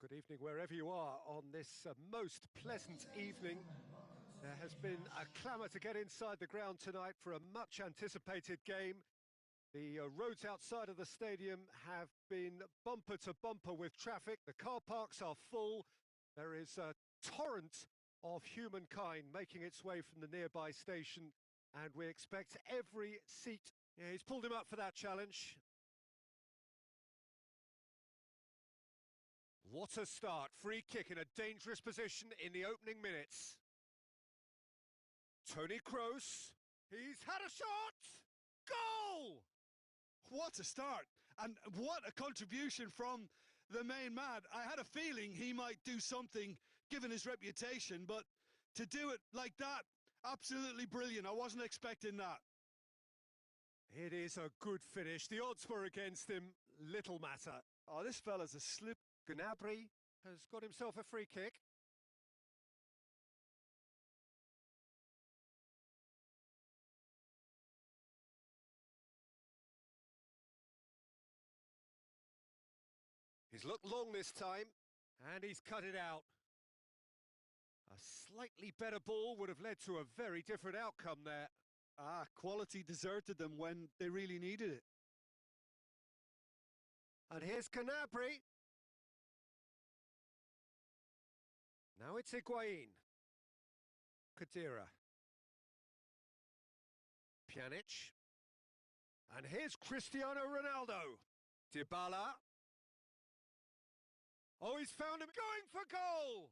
Good evening wherever you are on this most pleasant evening. There has been a clamour to get inside the ground tonight for a much anticipated game. The roads outside of the stadium have been bumper to bumper with traffic. The car parks are full. There is a torrent of humankind making its way from the nearby station, and we expect every seat. Yeah, he's pulled him up for that challenge. What a start. Free kick in a dangerous position in the opening minutes. Toni Kroos. He's had a shot! Goal! What a start, and what a contribution from the main man. I had a feeling he might do something given his reputation, but to do it like that, absolutely brilliant. I wasn't expecting that. It is a good finish. The odds were against him. Little matter. Oh, this fella's a slip. Gnabry has got himself a free kick. He's looked long this time, and he's cut it out. A slightly better ball would have led to a very different outcome there. Quality deserted them when they really needed it. And here's Gnabry. Now it's Higuain. Khedira. Pjanic. And here's Cristiano Ronaldo. Dybala. Oh, he's found him going for goal!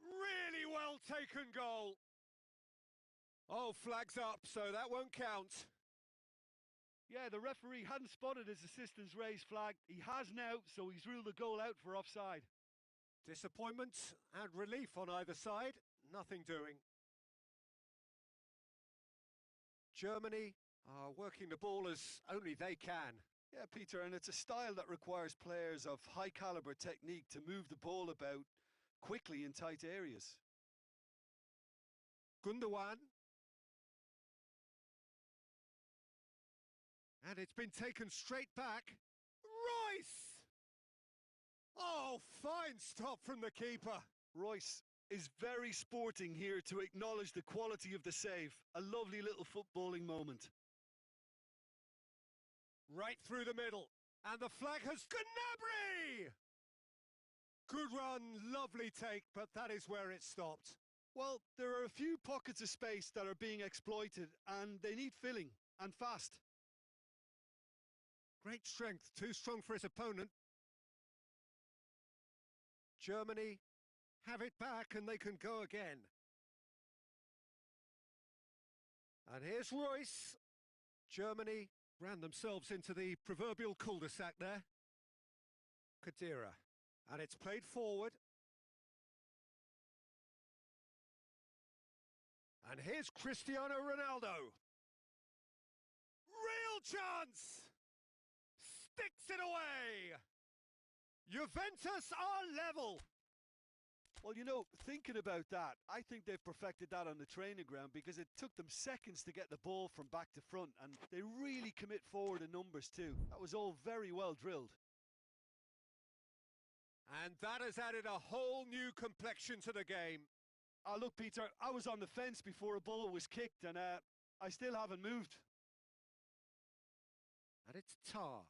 Really well taken goal. Oh, flag's up, so that won't count. Yeah, the referee hadn't spotted his assistant's raised flag. He has now, so he's ruled the goal out for offside. Disappointment and relief on either side. Nothing doing. Germany are working the ball as only they can. Yeah, Peter, and it's a style that requires players of high-caliber technique to move the ball about quickly in tight areas. Gundogan. And it's been taken straight back. Royce! Oh, fine stop from the keeper. Royce is very sporting here to acknowledge the quality of the save. A lovely little footballing moment. Right through the middle. And the flag has Gnabry! Good run, lovely take, but that is where it stopped. Well, there are a few pockets of space that are being exploited, and they need filling, and fast. Great strength, too strong for his opponent. Germany have it back and they can go again. And here's Royce. Germany ran themselves into the proverbial cul-de-sac there. Khedira. And it's played forward. And here's Cristiano Ronaldo. Real chance! Sticks it away! Juventus are level! Well, you know, thinking about that, I think they've perfected that on the training ground because it took them seconds to get the ball from back to front, and they really commit forward in numbers too. That was all very well drilled. And that has added a whole new complexion to the game. Look, Peter, I was on the fence before a ball was kicked, and I still haven't moved. And it's Tar.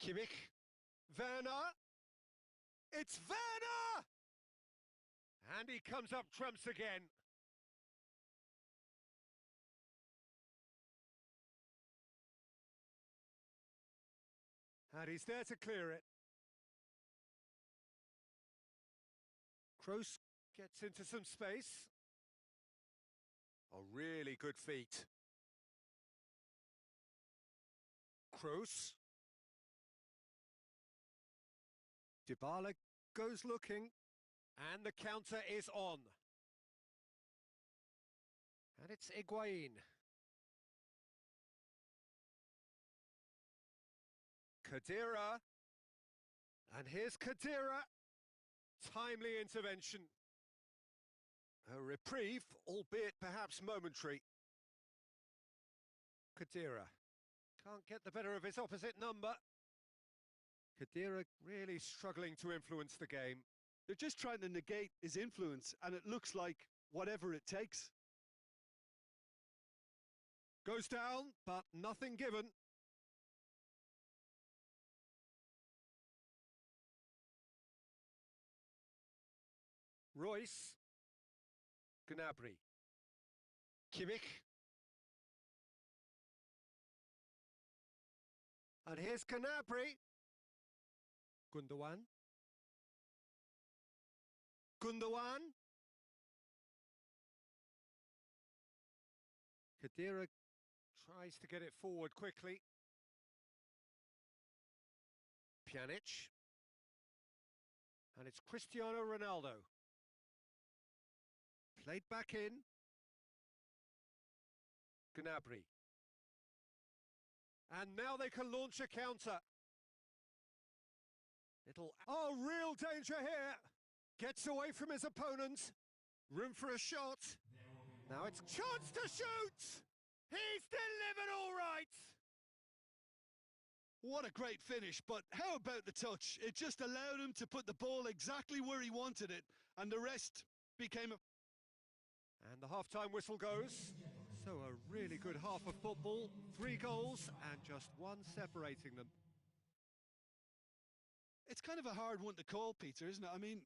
Kimmich. Werner. It's Werner! And he comes up trumps again. And he's there to clear it. Kroos gets into some space. A really good feat. Kroos. Dybala goes looking. And the counter is on. And it's Higuain. Khedira. And here's Khedira. Timely intervention. A reprieve, albeit perhaps momentary. Khedira can't get the better of his opposite number. Khedira really struggling to influence the game. They're just trying to negate his influence, and it looks like whatever it takes. Goes down, but nothing given. Royce. Gnabry. Kimmich. And here's Gnabry. Gundogan. Gundogan. Khedira tries to get it forward quickly. Pjanic. And it's Cristiano Ronaldo. Played back in. Gnabry. And now they can launch a counter. Oh, real danger here. Gets away from his opponent. Room for a shot. Now it's chance to shoot. He's delivered all right. What a great finish, but how about the touch? It just allowed him to put the ball exactly where he wanted it, and the rest became a... And the half-time whistle goes. So a really good half of football. 3 goals and just one separating them. It's kind of a hard one to call, Peter, isn't it? I mean,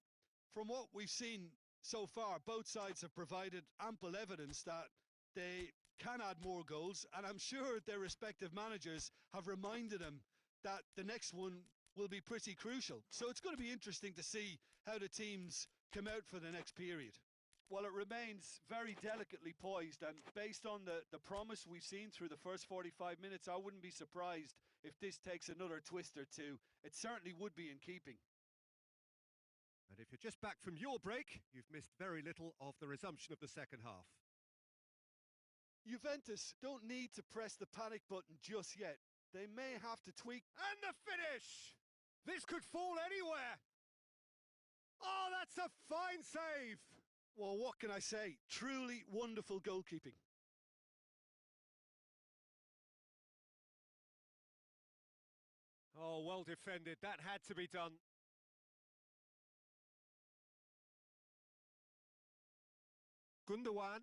from what we've seen so far, both sides have provided ample evidence that they can add more goals, and I'm sure their respective managers have reminded them that the next one will be pretty crucial. So it's going to be interesting to see how the teams come out for the next period. Well, it remains very delicately poised, and based on the promise we've seen through the first 45 minutes, I wouldn't be surprised if this takes another twist or two. It certainly would be in keeping. And if you're just back from your break, you've missed very little of the resumption of the second half. Juventus don't need to press the panic button just yet. They may have to tweak. And the finish! This could fall anywhere! Oh, that's a fine save! Well, what can I say? Truly wonderful goalkeeping. Oh, well defended. That had to be done. Gundogan.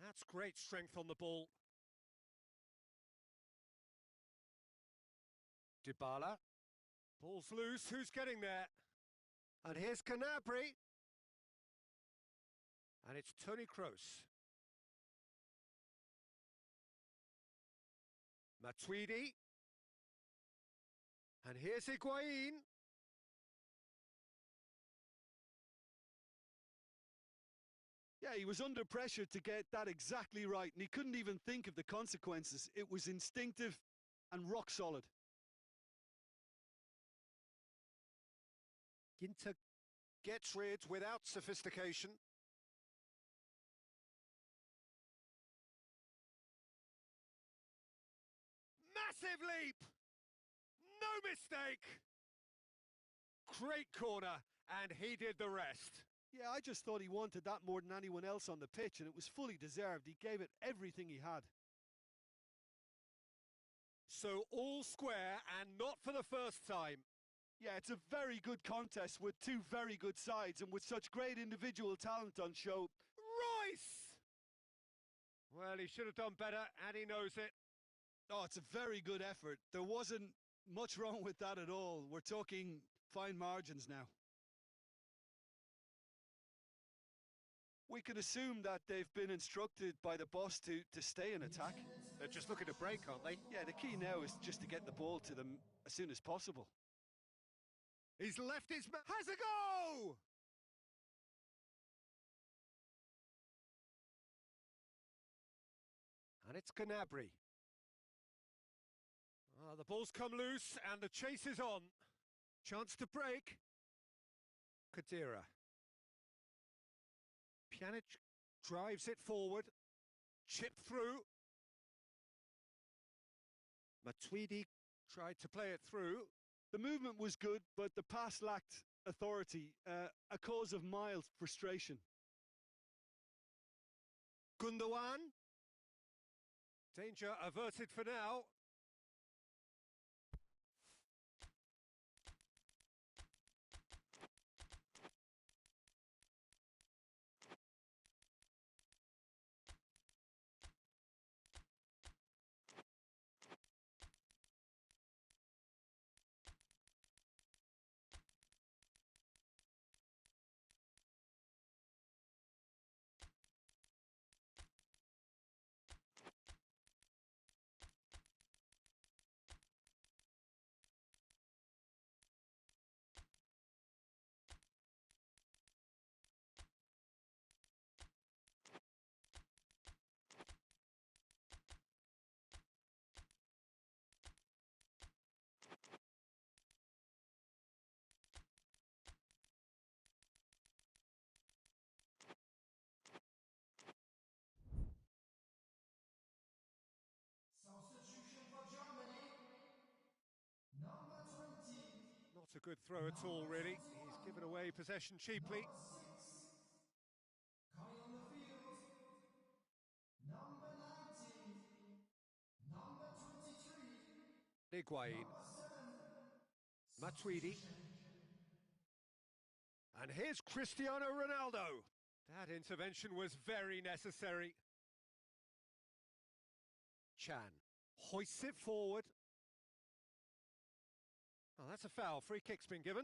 That's great strength on the ball. Dybala. Ball's loose. Who's getting there? And here's Gnabry. And it's Toni Kroos. Matuidi. And here's Higuain. Yeah, he was under pressure to get that exactly right, and he couldn't even think of the consequences. It was instinctive and rock solid. Ginter gets rid without sophistication. Massive leap! No mistake! Great corner, and he did the rest. Yeah, I just thought he wanted that more than anyone else on the pitch, and it was fully deserved. He gave it everything he had. So all square, and not for the first time. Yeah, it's a very good contest with two very good sides, and with such great individual talent on show. Royce! Well, he should have done better, and he knows it. Oh, it's a very good effort. There wasn't much wrong with that at all. We're talking fine margins now. We can assume that they've been instructed by the boss to stay in attack. They're just looking to break, aren't they? Yeah, the key now is just to get the ball to them as soon as possible. He's left his... Has a go! And it's Gnabry. Oh, the ball's come loose and the chase is on. Chance to break. Khedira. Pjanic drives it forward. Chip through. Matuidi tried to play it through. The movement was good, but the pass lacked authority, a cause of mild frustration. Gundogan. Danger averted for now. good throw at all, really. He's given away possession cheaply. Higuain. Matuidi. And here's Cristiano Ronaldo. That intervention was very necessary. Chan hoists it forward. Oh, that's a foul. Free kick's been given.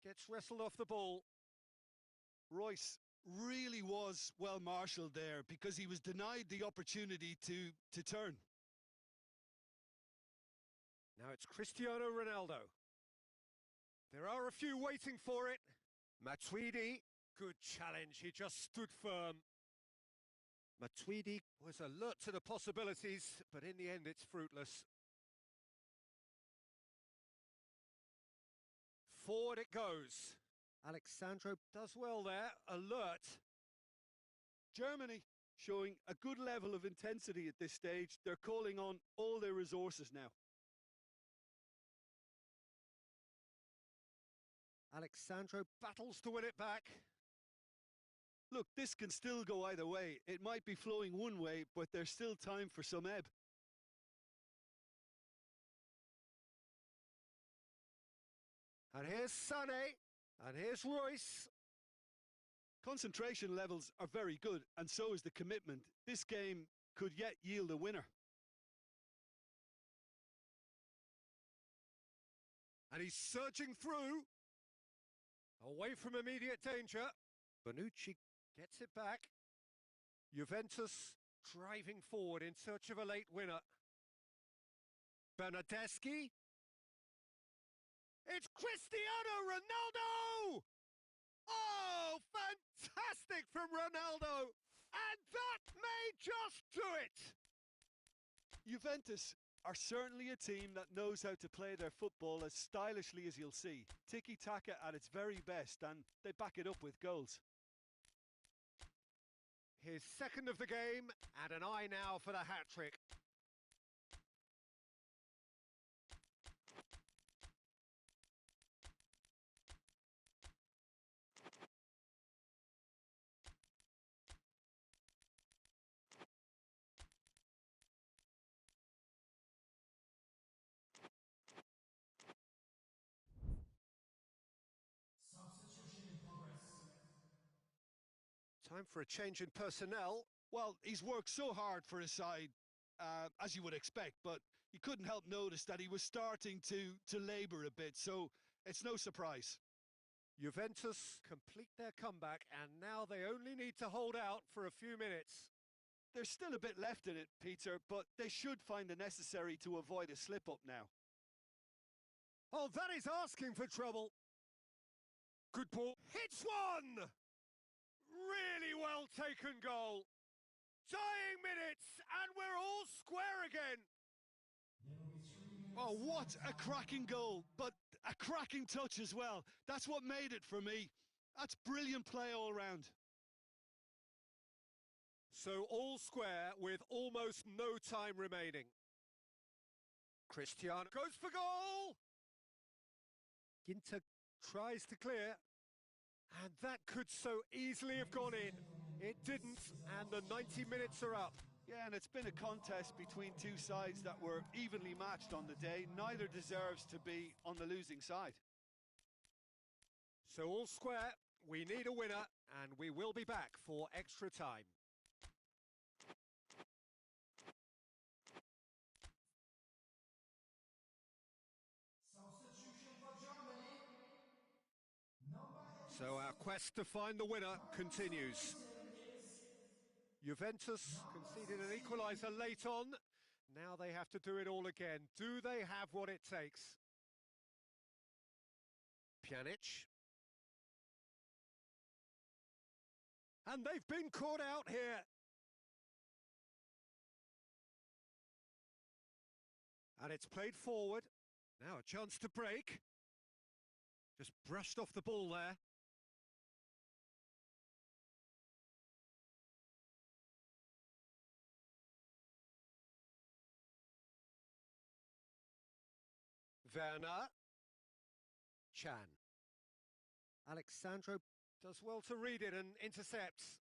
Gets wrestled off the ball. Royce really was well marshalled there because he was denied the opportunity to turn. Now it's Cristiano Ronaldo. There are a few waiting for it. Matuidi, good challenge, he just stood firm. Matuidi was alert to the possibilities, but in the end it's fruitless. Forward it goes. Alexandro does well there, alert. Germany showing a good level of intensity at this stage. They're calling on all their resources now. Alexandro battles to win it back. Look, this can still go either way. It might be flowing one way, but there's still time for some ebb. And here's Sané, and here's Royce. Concentration levels are very good, and so is the commitment. This game could yet yield a winner. And he's surging through. Away from immediate danger. Bonucci gets it back. Juventus driving forward in search of a late winner. Bernardeschi. It's Cristiano Ronaldo! Oh, fantastic from Ronaldo! And that may just do it! Juventus are certainly a team that knows how to play their football as stylishly as you'll see. Tiki-taka at its very best, and they back it up with goals. His second of the game, and an eye now for the hat-trick. Time for a change in personnel. Well, he's worked so hard for his side, as you would expect, but you couldn't help notice that he was starting to labour a bit, so it's no surprise. Juventus complete their comeback, and now they only need to hold out for a few minutes. There's still a bit left in it, Peter, but they should find the necessary to avoid a slip-up now. Oh, that is asking for trouble. Good ball. Hits one! Really well taken goal. Dying minutes, and we're all square again. Oh, what a cracking goal, but a cracking touch as well. That's what made it for me. That's brilliant play all round. So all square with almost no time remaining. Cristiano goes for goal. Ginter tries to clear. And that could so easily have gone in. It didn't, and the 90 minutes are up. Yeah, and it's been a contest between two sides that were evenly matched on the day. Neither deserves to be on the losing side. So all square, we need a winner, and we will be back for extra time. So our quest to find the winner continues. Juventus conceded an equaliser late on. Now they have to do it all again. Do they have what it takes? Pjanic. And they've been caught out here. And it's played forward. Now a chance to break. Just brushed off the ball there. Werner. Chan. Alexandro does well to read it and intercepts.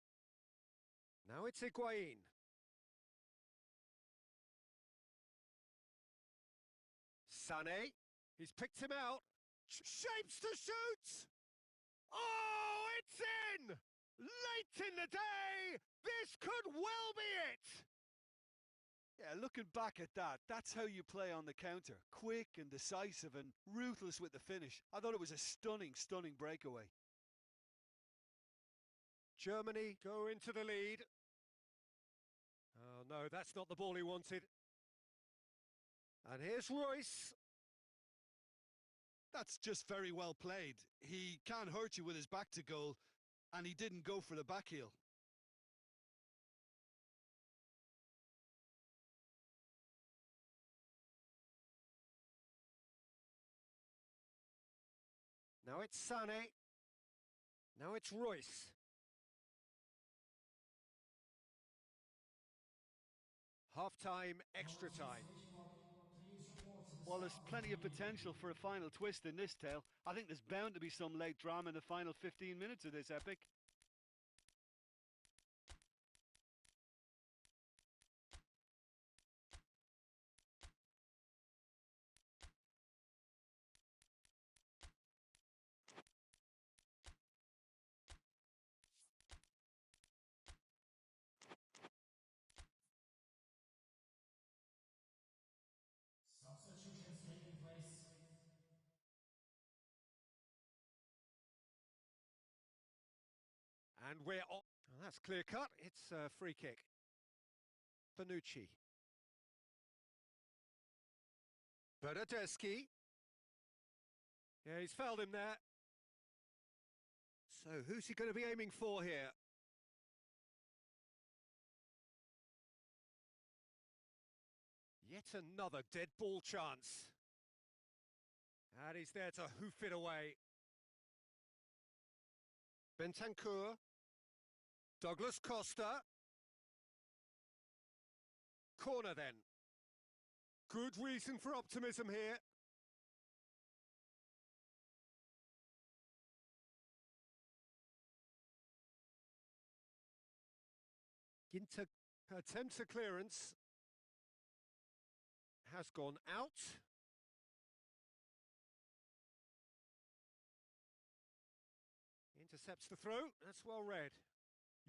Now it's Higuain. Sané. He's picked him out. Shapes to shoot! Oh, it's in! Late in the day! This could well be it! Yeah, looking back at that, that's how you play on the counter. Quick and decisive and ruthless with the finish. I thought it was a stunning, stunning breakaway. Germany go into the lead. Oh no, that's not the ball he wanted. And here's Royce. That's just very well played. He can't hurt you with his back to goal, and he didn't go for the back heel. Now it's Sané. Now it's Royce. Half-time, extra time. Well, there's plenty of potential for a final twist in this tale. I think there's bound to be some late drama in the final 15 minutes of this epic. And we're on. Oh, that's clear cut. It's a free kick. Bonucci. Bernardeschi. Yeah, he's fouled him there. So who's he going to be aiming for here? Yet another dead ball chance. And he's there to hoof it away. Bentancur. Douglas Costa. Corner then. Good reason for optimism here. Ginter attempts a clearance. Has gone out. Intercepts the throw. That's well read.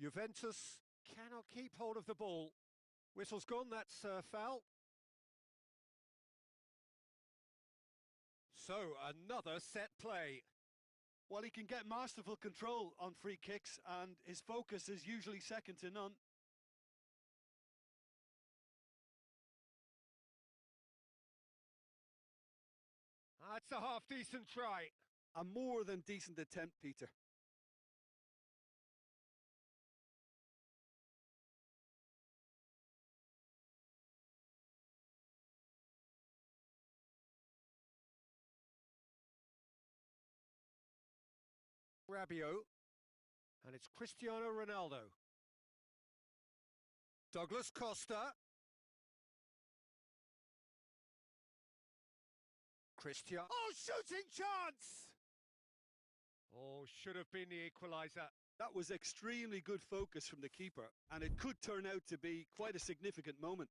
Juventus cannot keep hold of the ball. Whistle's gone, that's foul. So, another set play. Well, he can get masterful control on free kicks, and his focus is usually second to none. That's a half-decent try. A more than decent attempt, Peter. Rabiot. And it's Cristiano Ronaldo. Douglas Costa. Cristiano. Oh, shooting chance! Oh, should have been the equaliser. That was extremely good focus from the keeper, and it could turn out to be quite a significant moment.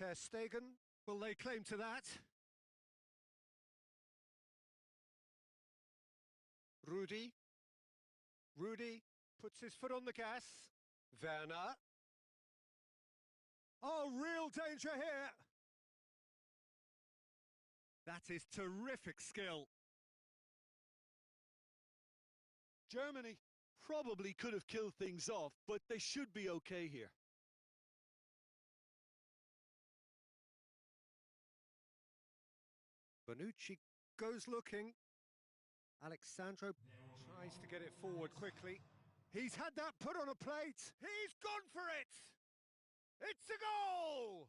Ter Stegen, will they claim to that? Rudy. Rudy puts his foot on the gas. Werner. Oh, real danger here. That is terrific skill. Germany probably could have killed things off, but they should be okay here. Bonucci goes looking. Alexandro tries to get it forward quickly. He's had that put on a plate. He's gone for it. It's a goal.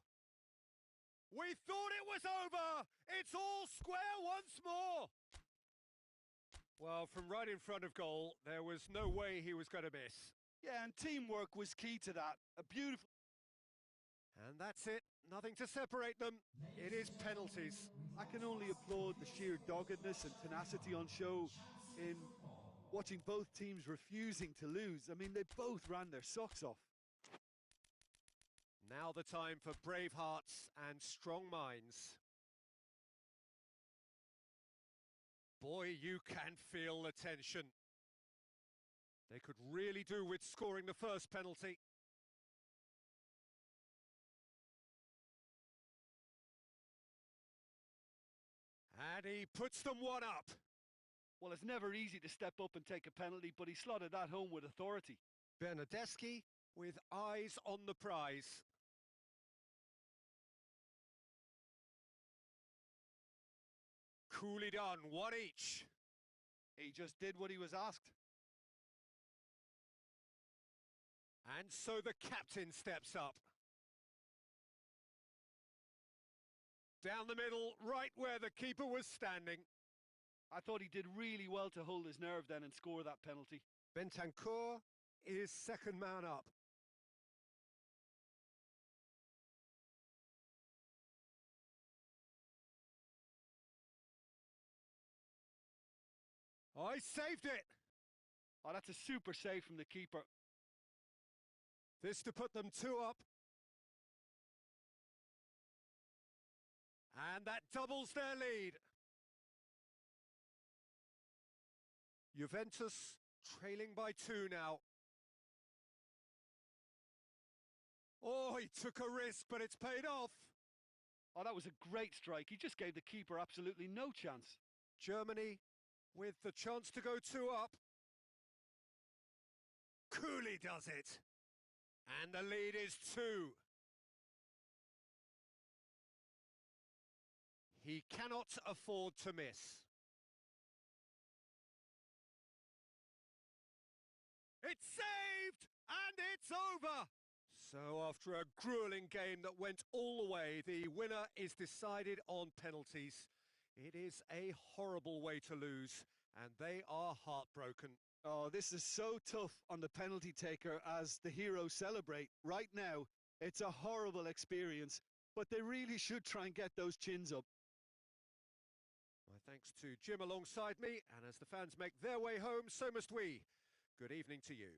We thought it was over. It's all square once more. Well, from right in front of goal, there was no way he was going to miss. Yeah, and teamwork was key to that. A beautiful... And that's it. Nothing to separate them. It is penalties. I can only applaud the sheer doggedness and tenacity on show in watching both teams refusing to lose. I mean, they both ran their socks off. Now the time for brave hearts and strong minds. Boy, you can feel the tension. They could really do with scoring the first penalty. And he puts them one up. Well, it's never easy to step up and take a penalty, but he slotted that home with authority. Bernardeschi with eyes on the prize. Coolly done, one each. He just did what he was asked. And so the captain steps up. Down the middle, right where the keeper was standing. I thought he did really well to hold his nerve then and score that penalty. Bentancur is second man up. I saved it! Oh, that's a super save from the keeper. This to put them two up. And that doubles their lead. Juventus trailing by 2 now. Oh, he took a risk, but it's paid off. Oh, that was a great strike. He just gave the keeper absolutely no chance. Germany with the chance to go 2 up. Cooley does it. And the lead is 2. He cannot afford to miss. It's saved! And it's over! So after a grueling game that went all the way, the winner is decided on penalties. It is a horrible way to lose, and they are heartbroken. Oh, this is so tough on the penalty taker as the heroes celebrate. Right now, it's a horrible experience, but they really should try and get those chins up. My thanks to Jim alongside me, and as the fans make their way home, so must we. Good evening to you.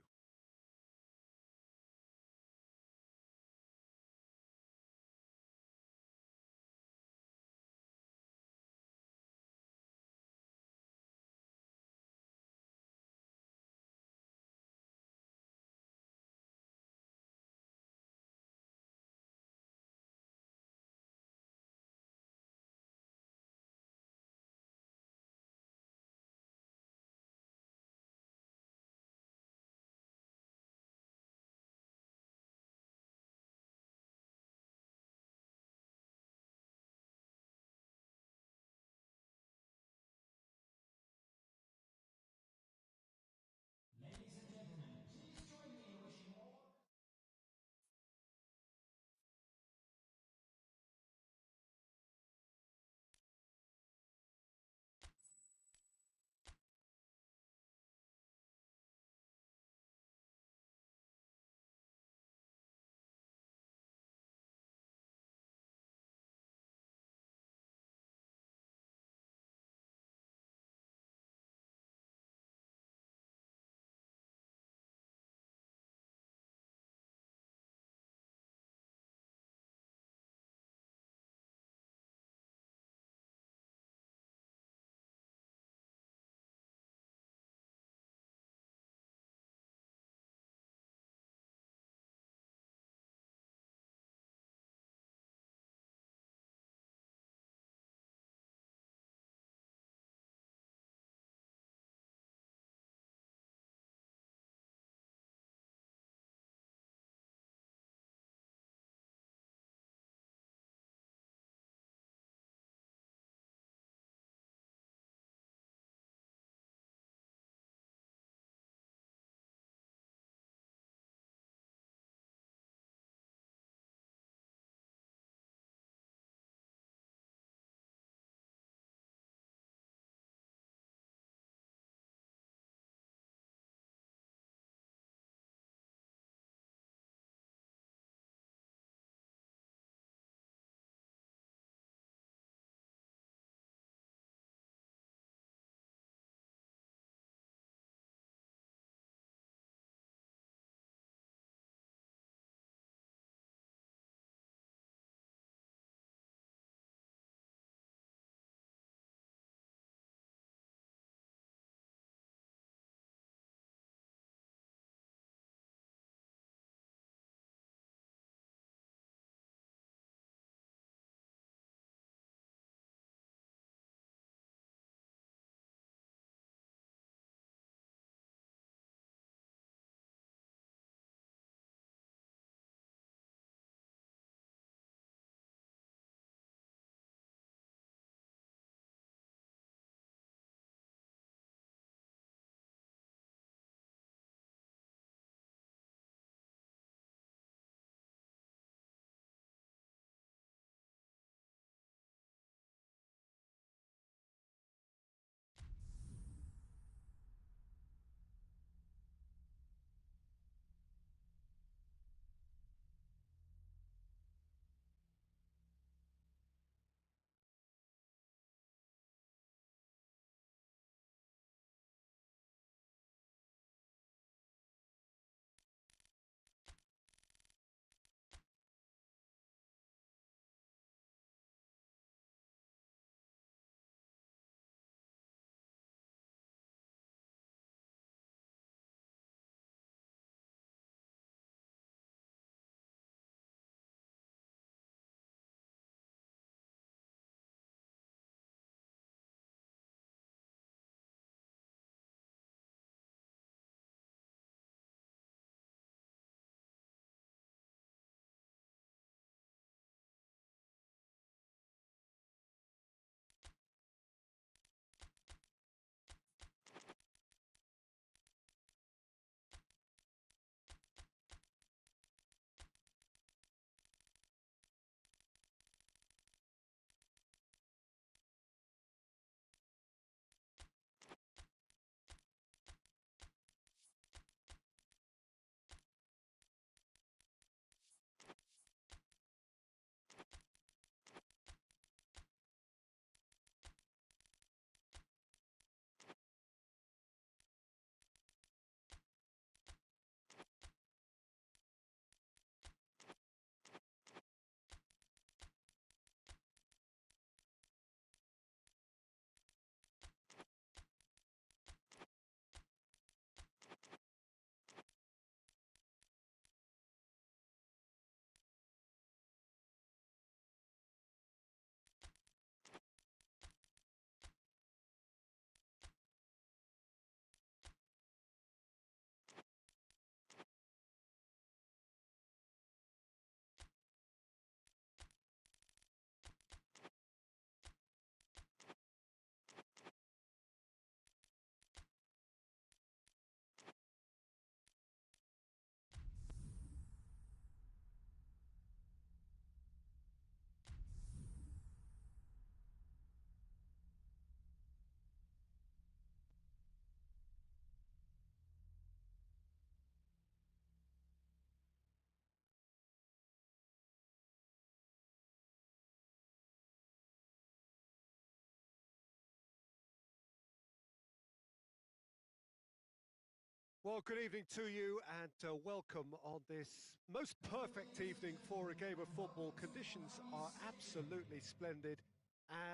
Well, good evening to you and welcome on this most perfect evening for a game of football. Conditions are absolutely splendid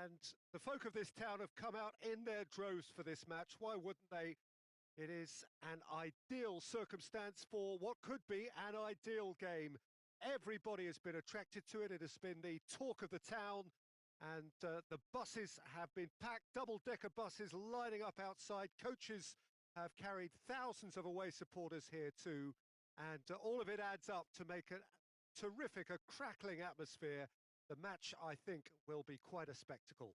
and the folk of this town have come out in their droves for this match. Why wouldn't they? It is an ideal circumstance for what could be an ideal game. Everybody has been attracted to it. It has been the talk of the town and the buses have been packed, double-decker buses lining up outside. Coaches have carried thousands of away supporters here too, and all of it adds up to make a terrific, a crackling atmosphere. The match, I think, will be quite a spectacle.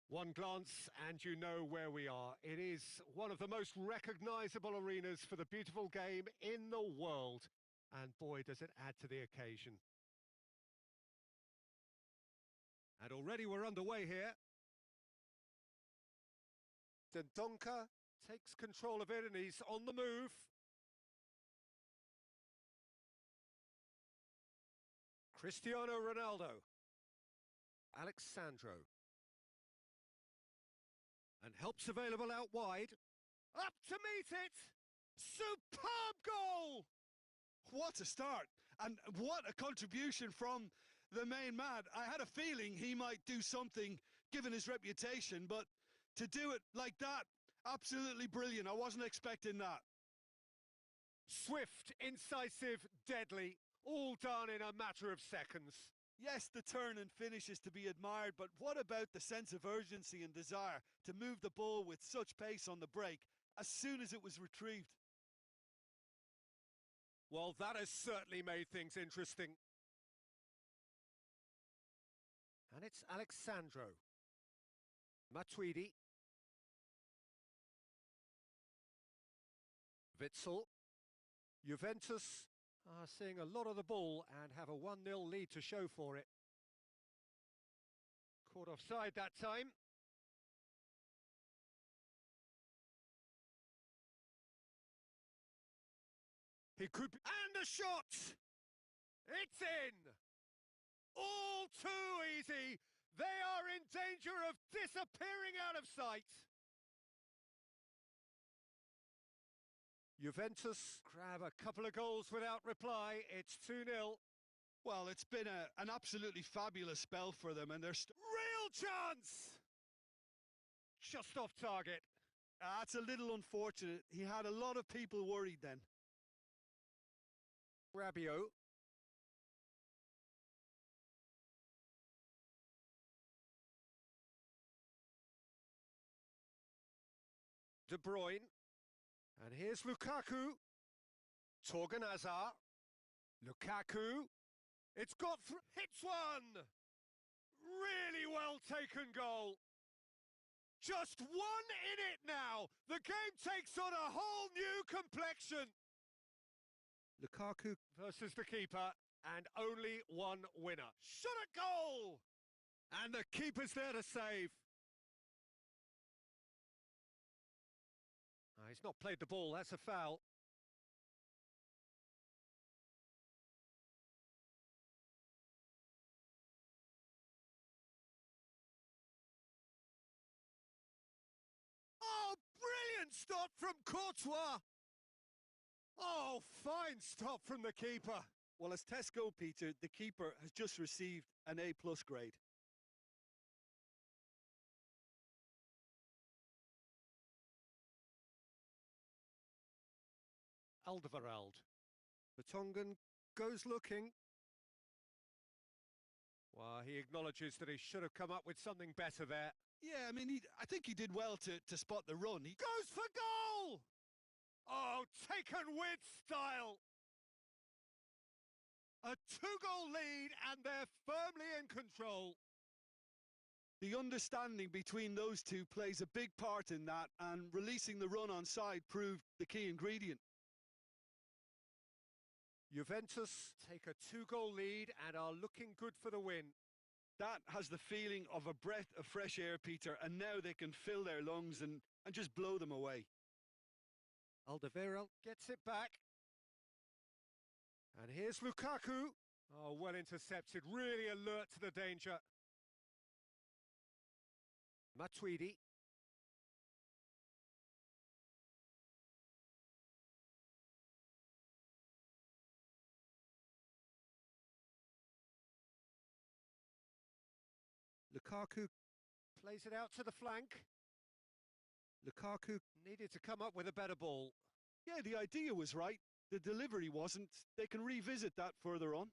One glance and you know where we are. It is one of the most recognisable arenas for the beautiful game in the world, and boy, does it add to the occasion. And already we're underway here. Dendoncker takes control of it and he's on the move. Cristiano Ronaldo. Alex Sandro. And help's available out wide. Up to meet it! Superb goal! What a start, and what a contribution from the main man. I had a feeling he might do something given his reputation, but to do it like that, absolutely brilliant. I wasn't expecting that. Swift, incisive, deadly, all done in a matter of seconds. Yes, the turn and finish is to be admired, but what about the sense of urgency and desire to move the ball with such pace on the break as soon as it was retrieved? Well, that has certainly made things interesting. And it's Alex Sandro. Matuidi. Witsel. Juventus are seeing a lot of the ball and have a 1-0 lead to show for it. Caught offside that time. He could be... And a shot! It's in! All too easy! They are in danger of disappearing out of sight! Juventus grab a couple of goals without reply. It's 2-0. Well, it's been an absolutely fabulous spell for them, and they're... Real chance! Just off target. That's a little unfortunate. He had a lot of people worried then. Rabiot. De Bruyne. And here's Lukaku. Torgan Hazard. Lukaku. It's got through. Hits one! Really well taken goal. Just one in it now. The game takes on a whole new complexion. Lukaku versus the keeper, and only one winner. Shot a goal! And the keeper's there to save. He's not played the ball, that's a foul. Oh, brilliant stop from Courtois! Oh, fine stop from the keeper. Well, as tests go, Peter, the keeper has just received an A+ grade. Alderweireld. Vertonghen goes looking. Well, he acknowledges that he should have come up with something better there. Yeah, I mean, I think he did well to spot the run. He goes for goal! Oh, taken with style! A 2-goal lead and they're firmly in control. The understanding between those two plays a big part in that, and releasing the run on side proved the key ingredient. Juventus take a 2-goal lead and are looking good for the win. That has the feeling of a breath of fresh air, Peter, and now they can fill their lungs and just blow them away. Alderweireld gets it back. And here's Lukaku. Oh, well intercepted, really alert to the danger. Matuidi. Lukaku plays it out to the flank. Lukaku needed to come up with a better ball. Yeah, the idea was right. The delivery wasn't. They can revisit that further on.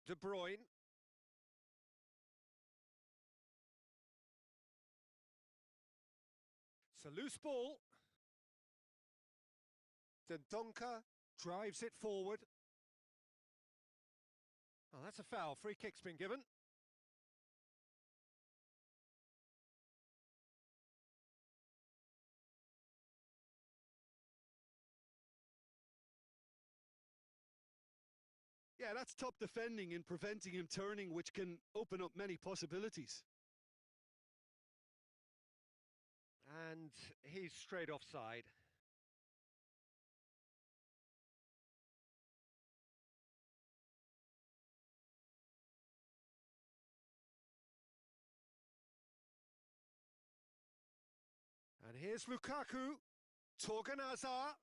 De Bruyne. It's a loose ball. Dendoncker drives it forward. Oh, that's a foul. Free kick's been given. Yeah, that's top defending in preventing him turning, which can open up many possibilities. And he's straight offside. And here's Lukaku, Torgan Hazard.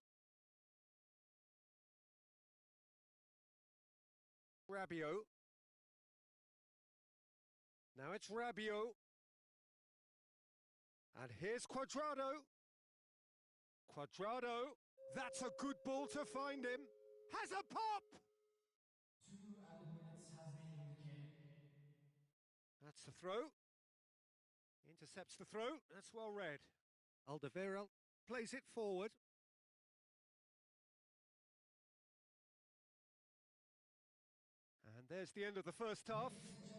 Rabiot. Now it's Rabiot. And here's Cuadrado. Cuadrado. That's a good ball to find him. Has a pop! 2 added minutes has been indicated. That's the throw. Intercepts the throw. That's well read. Alderweireld plays it forward. And there's the end of the first half.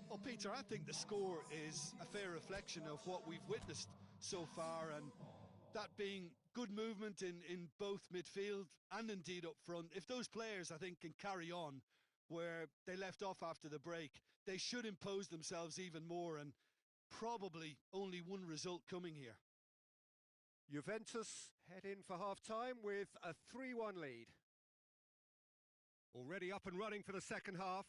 Well, Peter, I think the score is a fair reflection of what we've witnessed so far, and that being good movement in both midfield and indeed up front. If those players, I think, can carry on where they left off after the break, they should impose themselves even more, and probably only one result coming here. Juventus head in for half-time with a 3-1 lead. Already up and running for the second half.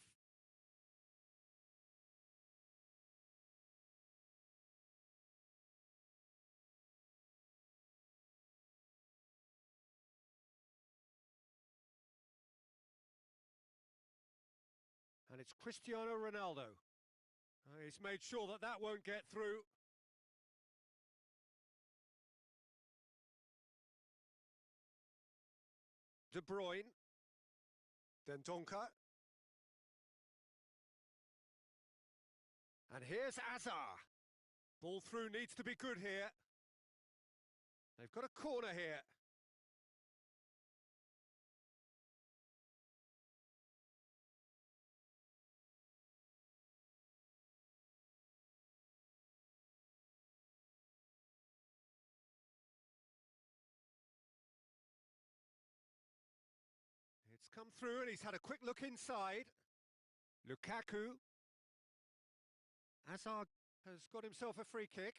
And it's Cristiano Ronaldo. He's made sure that that won't get through. De Bruyne. Dendoncker. And here's Hazard. Ball through needs to be good here. They've got a corner here. It's come through and he's had a quick look inside. Lukaku. Hazard has got himself a free kick.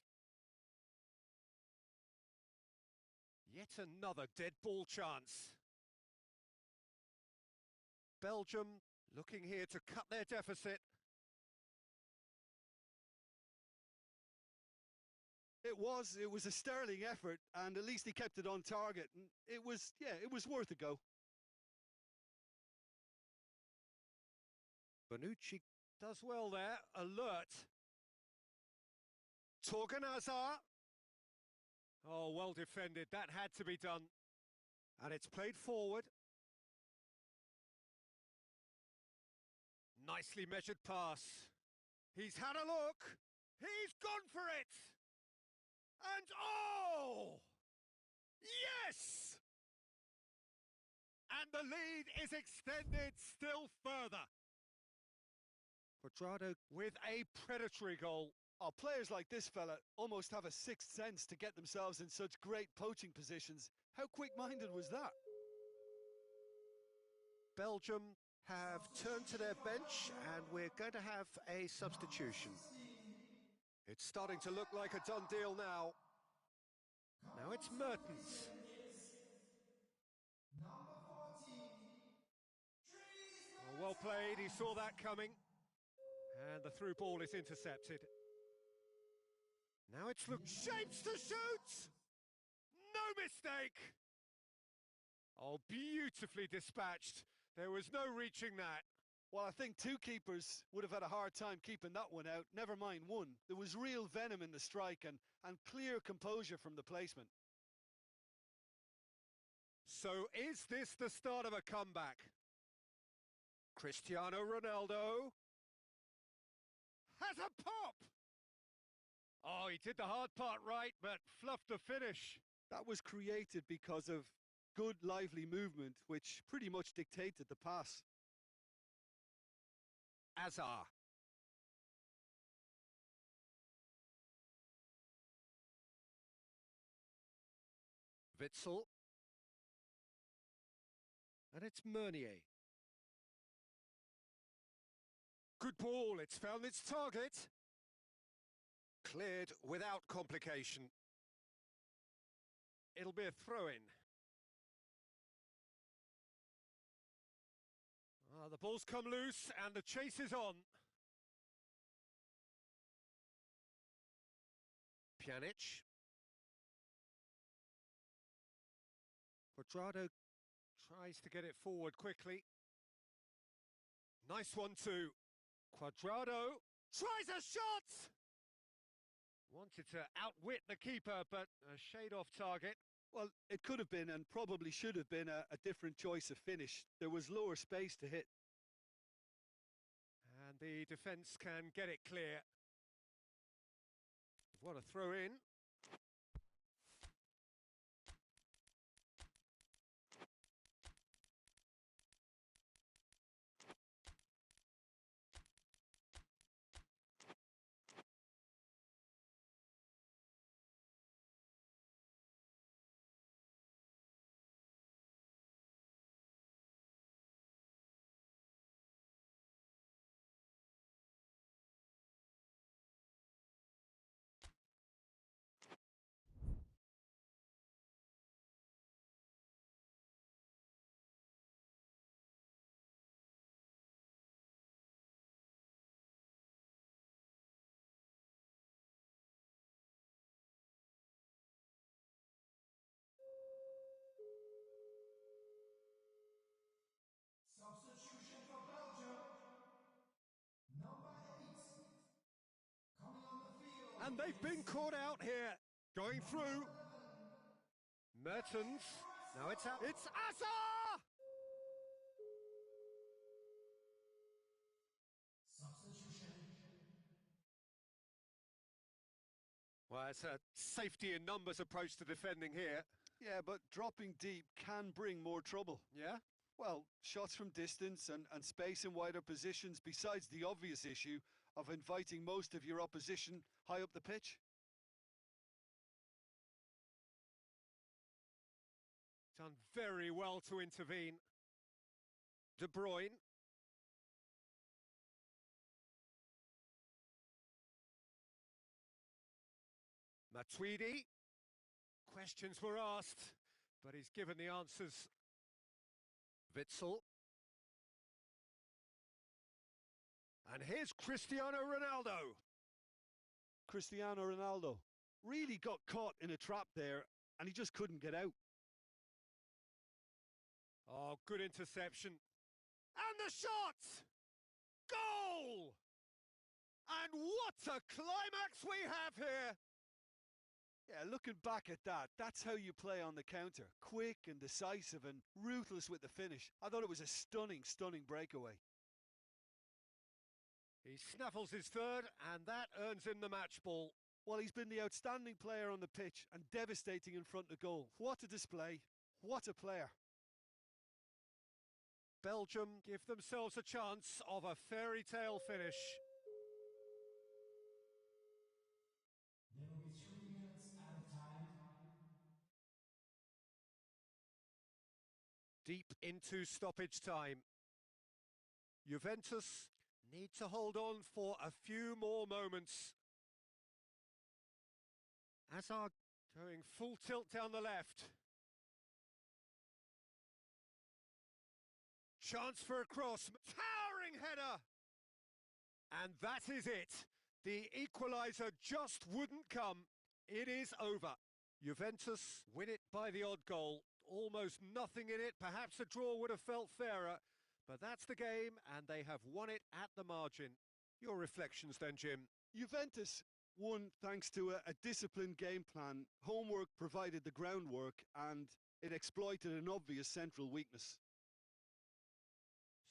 Yet another dead ball chance. Belgium looking here to cut their deficit. It was a sterling effort, and at least he kept it on target. And it was worth a go. Bonucci does well there, alert. Torgan Hazard. Oh, well defended, that had to be done. And it's played forward. Nicely measured pass. He's had a look. He's gone for it. And oh! Yes! And the lead is extended still further. Cuadrado with a predatory goal. Oh, players like this fella almost have a sixth sense to get themselves in such great poaching positions. How quick-minded was that? Belgium have turned to their bench and we're going to have a substitution. It's starting to look like a done deal now. Now it's Mertens. Well played, he saw that coming. And the through ball is intercepted. Now it's shapes to shoot! No mistake! Oh, beautifully dispatched. There was no reaching that. Well, I think two keepers would have had a hard time keeping that one out, never mind one. There was real venom in the strike and clear composure from the placement. So is this the start of a comeback? Cristiano Ronaldo has a pop! Oh, he did the hard part right, but fluffed the finish. That was created because of good, lively movement, which pretty much dictated the pass. Azar. Witsel. And it's Meunier. Good ball, it's found its target. Cleared without complication. It'll be a throw-in. The ball's come loose and the chase is on. Pjanic. Cuadrado tries to get it forward quickly. Nice one too. Cuadrado tries a shot! Wanted to outwit the keeper, but a shade off target. Well, it could have been and probably should have been a different choice of finish. There was lower space to hit. And the defence can get it clear. What a throw in. Substitution for Belgium. Number 8. Coming on the field. And they've been caught out here. Going through. Mertens. Now it's out. It's Azar! Substitution. Well, it's a safety in numbers approach to defending here. Yeah, but dropping deep can bring more trouble. Yeah? Well, shots from distance and space in wider positions, besides the obvious issue of inviting most of your opposition high up the pitch. Done very well to intervene. De Bruyne. Matuidi. Questions were asked, but he's given the answers. Witsel. And here's Cristiano Ronaldo. Cristiano Ronaldo really got caught in a trap there, and he just couldn't get out. Oh, good interception. And the shot! Goal! And what a climax we have here! Yeah, looking back at that, that's how you play on the counter. Quick and decisive and ruthless with the finish. I thought it was a stunning, stunning breakaway. He snaffles his third, and that earns him the match ball. Well, he's been the outstanding player on the pitch and devastating in front of goal. What a display. What a player. Belgium give themselves a chance of a fairy tale finish. There will be 3 minutes at a time. Deep into stoppage time. Juventus need to hold on for a few more moments. Azar going full tilt down the left. Chance for a cross, towering header! And that is it. The equaliser just wouldn't come. It is over. Juventus win it by the odd goal. Almost nothing in it. Perhaps a draw would have felt fairer. But that's the game, and they have won it at the margin. Your reflections then, Jim? Juventus won thanks to a disciplined game plan. Homework provided the groundwork, and it exploited an obvious central weakness.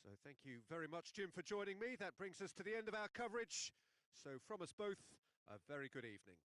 So thank you very much, Jim, for joining me. That brings us to the end of our coverage. So from us both, a very good evening.